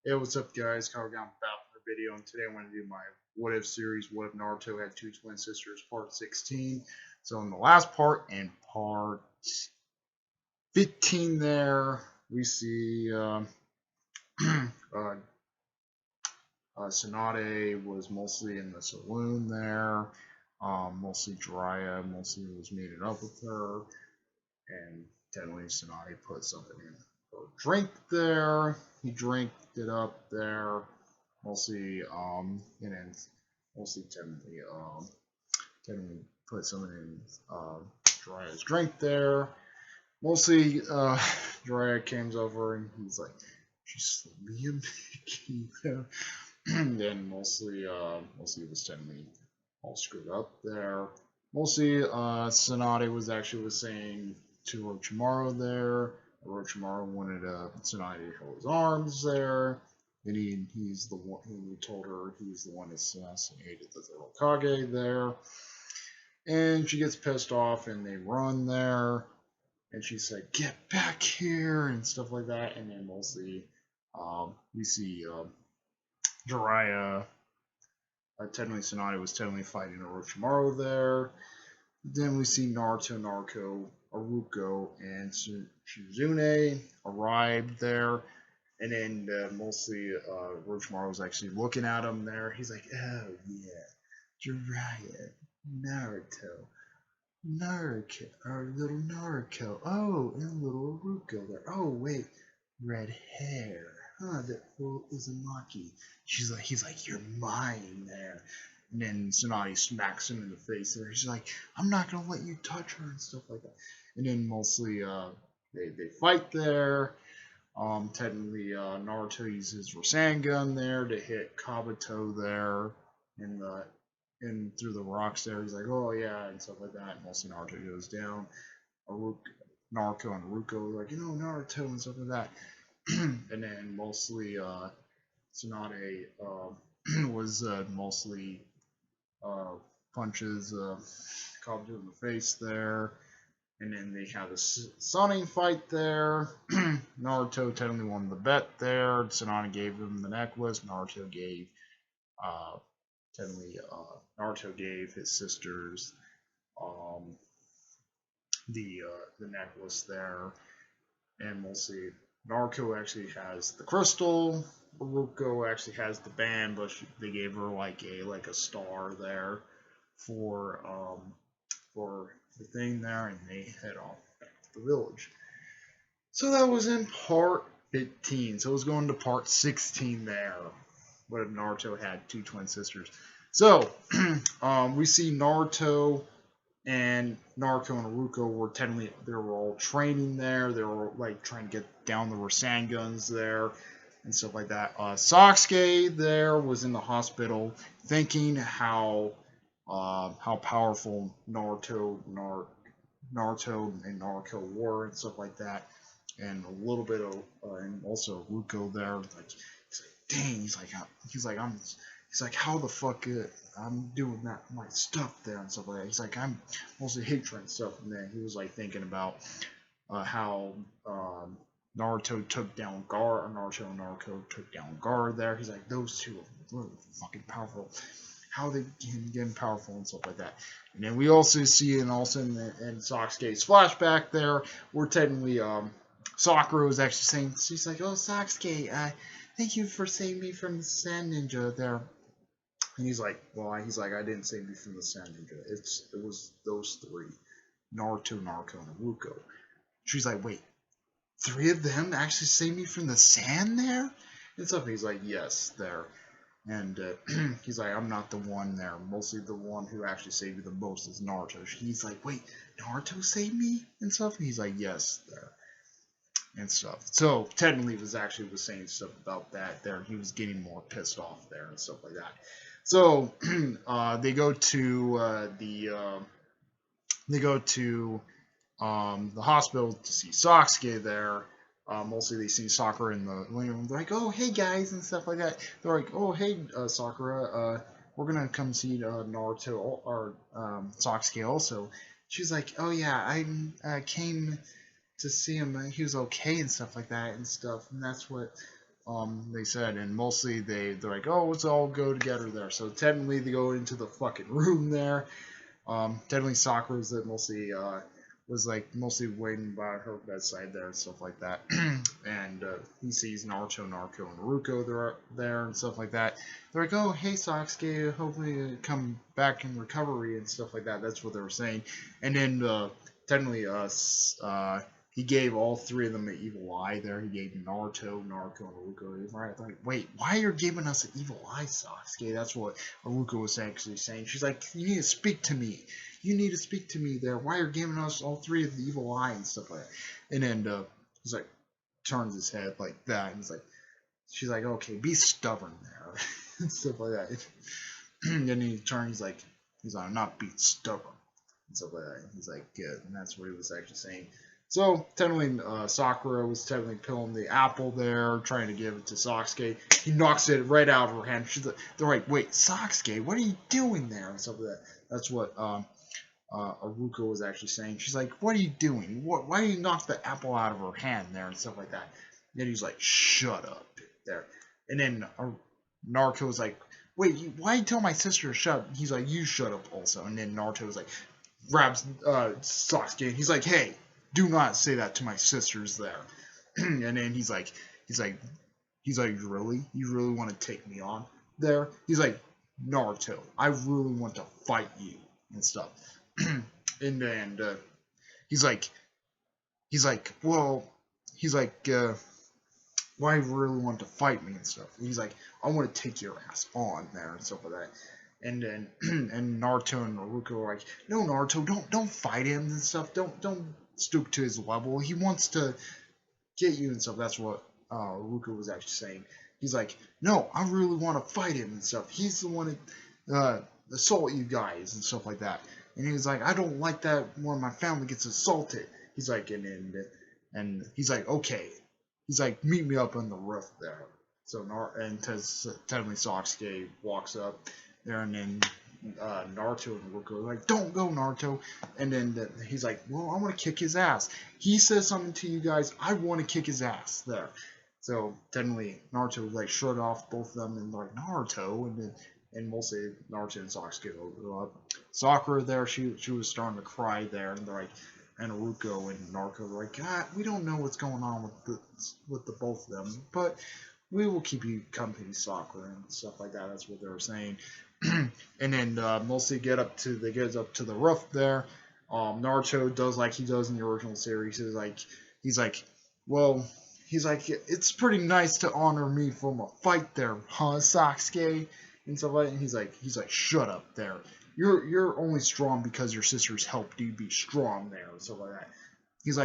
Hey, what's up, guys? Kyle Down back for a video, and today I want to do my What If series. What if Naruto had two twin sisters? Part 16. So in the last part, and part 15, there we see uh, Tsunade was mostly in the saloon there. Mostly Jiraiya, mostly was meeting up with her, and technically Tsunade put something in her drink there. He drank it up there. Mostly and then mostly technically put something in Jiraiya's drink there. Mostly Jiraiya comes over and he's like, she's Liam. And then mostly it was technically all screwed up there. Mostly Tsunade was saying to Orochimaru there. Orochimaru wanted Tsunade to hold his arms there. And he's the one who told her he's the one that assassinated the third Hokage there. And she gets pissed off and they run there. And she's like, get back here and stuff like that. And then mostly we see Jiraiya, technically Tsunade was technically fighting Orochimaru there. Then we see Naruto, Aruko, and Shizune arrived there. And then mostly Orochimaru was actually looking at him there. He's like, oh yeah, Jiraiya, Naruto, our little Naruto. Oh, and little Aruko there. Oh wait, red hair. Huh, that fool is a Maki. He's like, you're mine there. And then Tsunade smacks him in the face there. She's like, I'm not gonna let you touch her and stuff like that. And then mostly they fight there. Technically Naruto uses Rasengan there to hit Kabuto there in through the rocks there. He's like, oh yeah, and stuff like that. And mostly Naruto goes down. Naruto and Aruko are like, Naruto and stuff like that. And then mostly Tsunade was mostly punches Kabuto in the face there. And then they have a sunning fight there. Naruto technically won the bet there. Tsunade gave him the necklace. Naruto gave his sisters the necklace there. And mostly Naruto actually has the crystal. Baruko actually has the band, but they gave her like a star there for the thing there, and they head off back to the village. So that was in part 15. So it was going to part 16 there. What if Naruto had two twin sisters? So we see Naruto and Aruko were they were all training there. They were like trying to get down the Rasangans there and stuff like that. Sasuke there was in the hospital thinking how powerful Naruto and Naruto were and stuff like that, and a little bit of and also Ruko there. Like he's like, dang, he's like, how the fuck I'm doing that my stuff there and stuff like that. He's like, I'm mostly hatred and stuff. And then he was like thinking about how Naruto took down Gar, or Naruto and Naruto took down Gar there. He's like, those two are really fucking powerful. How they can get powerful and stuff like that. And then we also see in Sasuke's flashback there, where technically Sakura was actually saying, she's like, oh Sasuke, thank you for saving me from the Sand Ninja there. And he's like, I didn't save you from the Sand Ninja. It was those three, Naruto, and Aruko. She's like, wait, three of them actually saved me from the sand there? And stuff. He's like, yes, there. And he's like, I'm not the one there. Mostly the one who actually saved you the most is Naruto. He's like, wait, Naruto saved me? And stuff? And he's like, yes, there. And stuff. So, technically, was saying stuff about that there. He was getting more pissed off there and stuff like that. So, they go to the hospital to see Sasuke there. Mostly they see Sakura in the living room. They're like, oh, hey, guys, and stuff like that. They're like, oh, hey, Sakura, we're going to come see Naruto or Sasuke also. She's like, oh, yeah, I came to see him. He was okay and stuff like that and stuff. And that's what they said, and mostly they're like, oh, let's all go together there. So technically they go into the fucking room there. Deadly Sakura is that mostly was like mostly waiting by her bedside there and stuff like that. And he sees Naruto, and Naruto there and stuff like that. They're like, oh, hey Sasuke, hopefully you come back in recovery and stuff like that. That's what they were saying. And then technically he gave all three of them the evil eye there. He gave Naruto, and Naruto. Right? Like, wait, why are you giving us an evil eye, Sasuke? That's what Naruto was actually saying. She's like, you need to speak to me. You need to speak to me there. Why are you giving us all three of the evil eye and stuff like that? And then he's like, turns his head like that. And he's like, she's like, okay, be stubborn there. And stuff like that. And then he turns, he's like, I'm not being stubborn. And stuff like that. And he's like, good. And that's what he was actually saying. So, technically, Sakura was technically peeling the apple there, trying to give it to Sasuke. He knocks it right out of her hand. They're like, wait, Sasuke, what are you doing there? And stuff like that. That's what Aruko was actually saying. She's like, what are you doing? Why do you knock the apple out of her hand there? And stuff like that. And then he's like, shut up there. And then Naruto was like, wait, why you tell my sister to shut up? He's like, you shut up also. And then Naruto was like, grabs Sasuke, and he's like, hey, do not say that to my sisters there. And then he's like, really? You really want to take me on there? He's like, Naruto, I really want to fight you and stuff. And then he's like, well, why you really want to fight me and stuff? And he's like, I want to take your ass on there and stuff like that. And then and Naruto and Naruto are like, no, Naruto, don't fight him and stuff. Don't stoop to his level. He wants to get you and stuff. That's what Naruto was actually saying. He's like, no, I really want to fight him and stuff. He's the one that assault you guys and stuff like that. And he's like, I don't like that when my family gets assaulted. He's like, and he's like, okay. He's like, meet me up on the roof there. So technically Sasuke walks up there, and then Naruto and Naruto are like, don't go, Naruto. And then he's like, well, I want to kick his ass. He says something to you guys, I want to kick his ass there. So technically Naruto like shrugged off both of them and like, Naruto, and mostly Naruto and Sasuke go up. Sakura there, she was starting to cry there, and they're like, and Naruto and Naruto were like, God, we don't know what's going on with the both of them, but we will keep you company, Sakura, and stuff like that. That's what they were saying. And then mostly get up to the roof there. Naruto does like he does in the original series. He's like, it's pretty nice to honor me from a fight there, huh, Sasuke? And stuff like that. And he's like, shut up there. You're only strong because your sisters helped you be strong there, and stuff like that. He's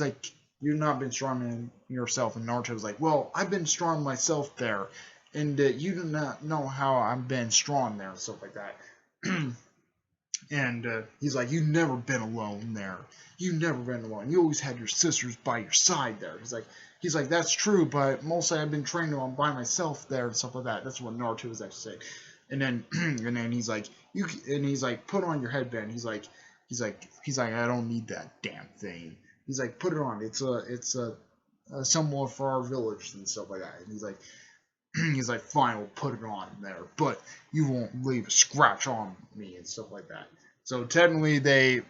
like, you've not been strong in yourself. And Naruto was like, well, I've been strong myself there, and you do not know how I've been strong there, and stuff like that. And he's like, you've never been alone there. You've never been alone. You always had your sisters by your side there. He's like, that's true, but mostly I've been training on by myself there and stuff like that. That's what Naruto was actually saying. And then he's like, put on your headband. He's like, I don't need that damn thing. He's like, put it on. It's a symbol for our village and stuff like that. And he's like, fine, we'll put it on there, but you won't leave a scratch on me and stuff like that. So technically they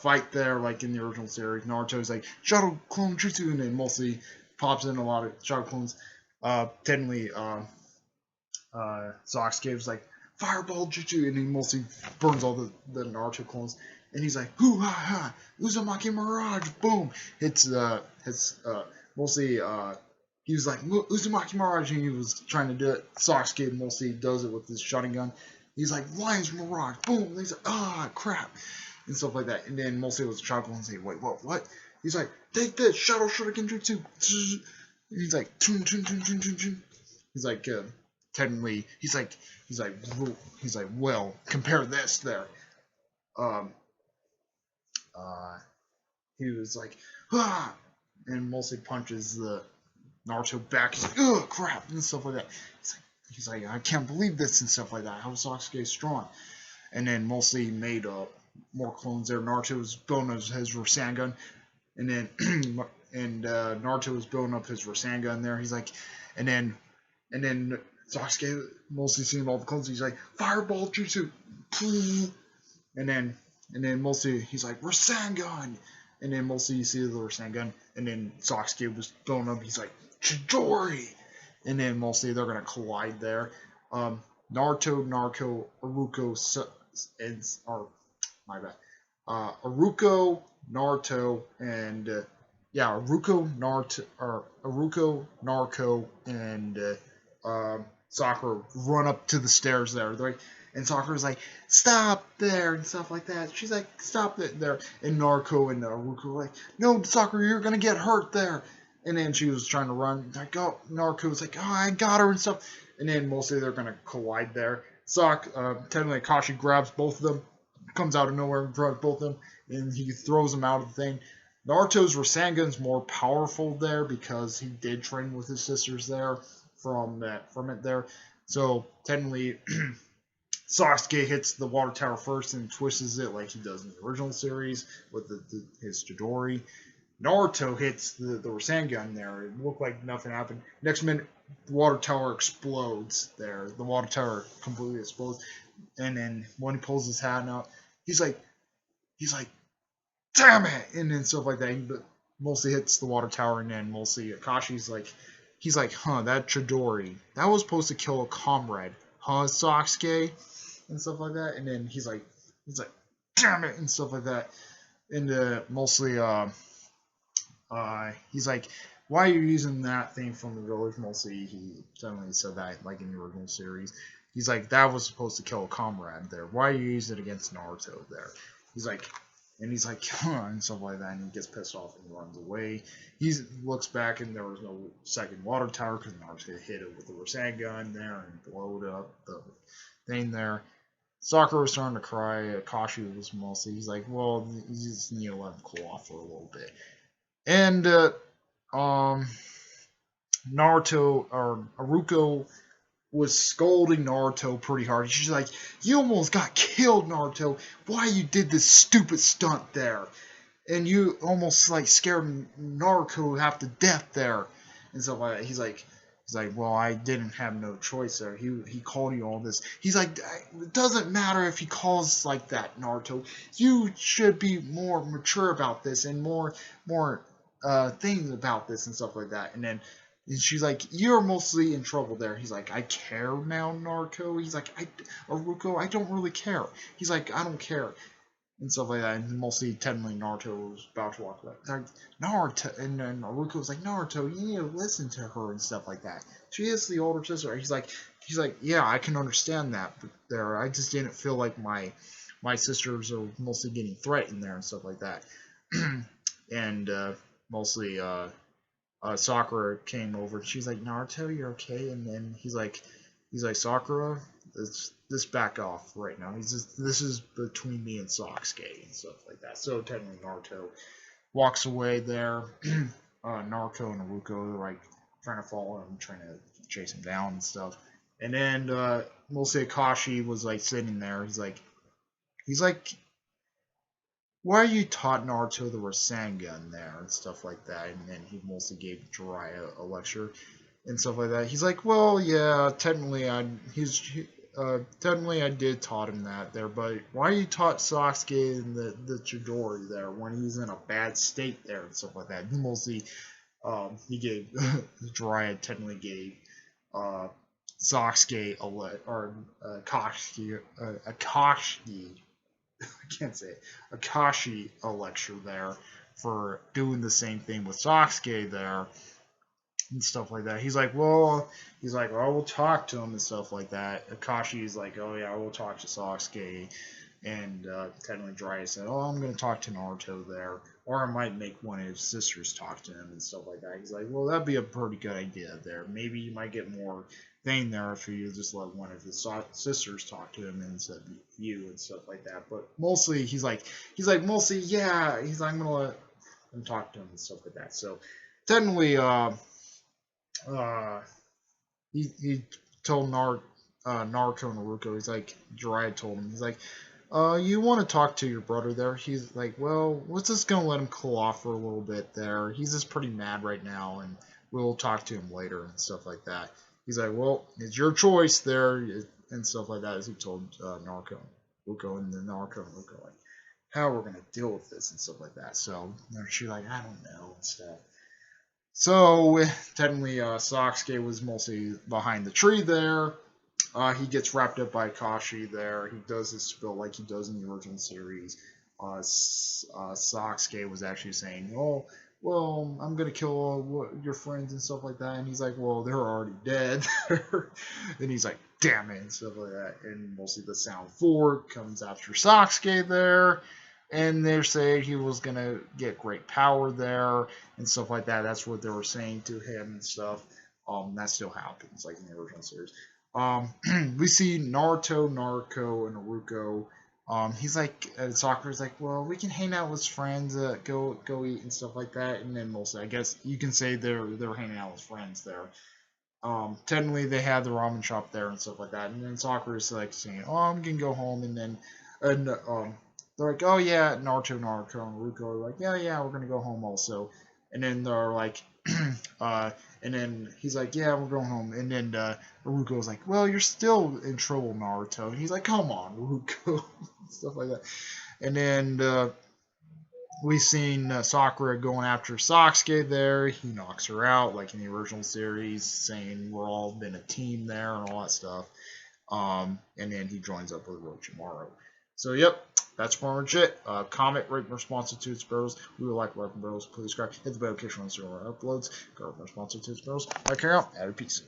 fight there like in the original series. Naruto's like, Shadow Clone Jutsu, and then mostly pops in a lot of Shadow Clones. Technically Sasuke's like, Fireball Jutsu, and he mostly burns all the Naruto clones. And he's like, hoo ha ha, Uzumaki Mirage, boom. It's mostly he was like, Uzumaki Mirage, and he was trying to do it. Sasuke mostly does it with his shotgun. He's like, Lion's Mirage, boom. And he's like, crap, and stuff like that. And then mostly it was Shadow Clone saying, wait, what? He's like, take this, Shadow Shuriken Jutsu. And he's like, tun. He's like, technically, he's like, well, compare this there. He was like, and mostly punches the Naruto back. He's like, ugh, crap, and stuff like that. He's like, I can't believe this and stuff like that. How is Sasuke strong? And then mostly made more clones there. Naruto's bonus his Rasengan, and then Naruto was building up his Rasengan there. He's like, and then Sasuke mostly seeing all the clones. He's like, Fireball Jutsu, and then mostly he's like Rasengan, and then mostly you see the Rasengan, and then Sasuke was building up. He's like Chidori, and then mostly they're gonna collide there. Naruto, Iruko, and or my bad. Iruko, Naruto, and Iruko, Naruto, and Sakura run up to the stairs there. And Sakura's like, stop there, and stuff like that. She's like, stop it there. And Naruto and Iruko were like, no, Sakura, you're gonna get hurt there. And then she was trying to run. Like, oh, Naruto was like, oh, I got her and stuff. And then mostly they're gonna collide there. Technically Akashi grabs both of them, comes out of nowhere and grabs both of them, and he throws them out of the thing. Naruto's Rasengan's more powerful there because he did train with his sisters there from it there. So technically, Sasuke hits the water tower first and twists it like he does in the original series with his Chidori. Naruto hits the Rasengan there. It looked like nothing happened. Next minute, the water tower explodes there. The water tower completely explodes. And then when he pulls his hat out, he's like, damn it! And then stuff like that. But mostly hits the water tower, and then mostly Akashi's like, he's like, huh, that Chidori, that was supposed to kill a comrade, huh, Sasuke? And stuff like that. And then he's like, damn it! And stuff like that. And mostly, he's like, why are you using that thing from the village? Mostly, he suddenly said that, like in the original series. He's like, that was supposed to kill a comrade there. Why are you using it against Naruto there? He's like, huh, and stuff like that, and he gets pissed off and runs away. He looks back, and there was no second water tower because Naruto hit it with the Rasengan there and blowed up the thing there. Sakura was starting to cry. Akashi was mostly, he's like, well, you just need to let him cool off for a little bit. And Naruto, or Iruko, was scolding Naruto pretty hard. She's like, you almost got killed, Naruto. Why you did this stupid stunt there? And you almost like scared Naruto half to death there. And stuff like that. He's like, well, I didn't have no choice there. He called you all this. He's like, it doesn't matter if he calls like that, Naruto. You should be more mature about this and more things about this and stuff like that. And then she's like, you're mostly in trouble there. He's like, I care now, Naruto. He's like, Iruko, I don't really care. He's like, I don't care. And stuff like that. And mostly, technically, Naruto was about to walk away. Like, Naruto, and then Iruko was like, Naruto, you need to listen to her and stuff like that. She is the older sister. He's like, yeah, I can understand that. But there, I just didn't feel like my sisters are mostly getting threatened there and stuff like that. And mostly, Sakura came over. She's like, Naruto, you're okay? And then he's like, Sakura, this back off right now. This is between me and Sasuke and stuff like that. So technically Naruto walks away there. Naruto and Iruko are like trying to follow him, trying to chase him down and stuff. And then mostly Akashi was like sitting there. He's like, why you taught Naruto the Rasengan there and stuff like that? And then he mostly gave Jiraiya a lecture and stuff like that. He's like, well, yeah, technically I did taught him that there, but why you taught Sasuke and the Chidori there when he's in a bad state there and stuff like that? He mostly, he gave Jiraiya technically gave Sasuke Akashi. I can't say it, Akashi a lecture there for doing the same thing with Sasuke there and stuff like that. He's like, well, we'll talk to him and stuff like that. Akashi's like, oh yeah, we'll talk to Sasuke. And technically Jiraiya said, oh, I'm going to talk to Naruto there. Or I might make one of his sisters talk to him and stuff like that. He's like, well, that'd be a pretty good idea there. Maybe you might get more thing there if you just let one of his sisters talk to him instead of you and stuff like that. But mostly, he's like, mostly, yeah. He's like, I'm going to let him talk to him and stuff like that. So technically, he told Naruto and Naruto, he's like, Jiraiya told him, he's like, You want to talk to your brother there? He's like, well, we're just gonna let him cool off for a little bit there. He's just pretty mad right now, and we'll talk to him later and stuff like that. He's like, well, it's your choice there, and stuff like that, as he told Narco, Ruko, and the Narco and Ruko, like, how we're gonna deal with this and stuff like that. So she's like, I don't know and stuff. So technically, Sasuke was mostly behind the tree there. He gets wrapped up by Kashi there. He does his spill like he does in the original series. Sasuke was actually saying, "Oh, well, I'm gonna kill all your friends and stuff like that," and he's like, "Well, they're already dead." And he's like, "Damn it," and stuff like that. And mostly the Sound Fork comes after Sasuke there, and they're saying he was gonna get great power there and stuff like that. That's what they were saying to him and stuff. That still happens, like in the original series. We see Naruto, Naruko, and Naruko. He's like, Sakura's like, well, we can hang out with friends, go eat and stuff like that. And then mostly, I guess you can say they're hanging out with friends there. Technically, they had the ramen shop there and stuff like that. And then Sakura's like saying, oh, I'm gonna go home. And they're like, oh yeah, Naruto, Naruto, and Naruko are like, yeah, we're gonna go home also. And then they're like, and then he's like, yeah, we're going home. And then Naruto's like, well, you're still in trouble, Naruto. And he's like, come on, Naruto, stuff like that. And then we've seen Sakura going after Sasuke there. He knocks her out, like in the original series, saying we're all been a team there and all that stuff. And then he joins up with Orochimaru. So, yep, that's pretty much it. Comment, rate, and response to Toots Bros. We would like Weapon Bros. Please subscribe. Hit the bell notification on our uploads. Go response to Toots Bros. Like, care out. Add a peace.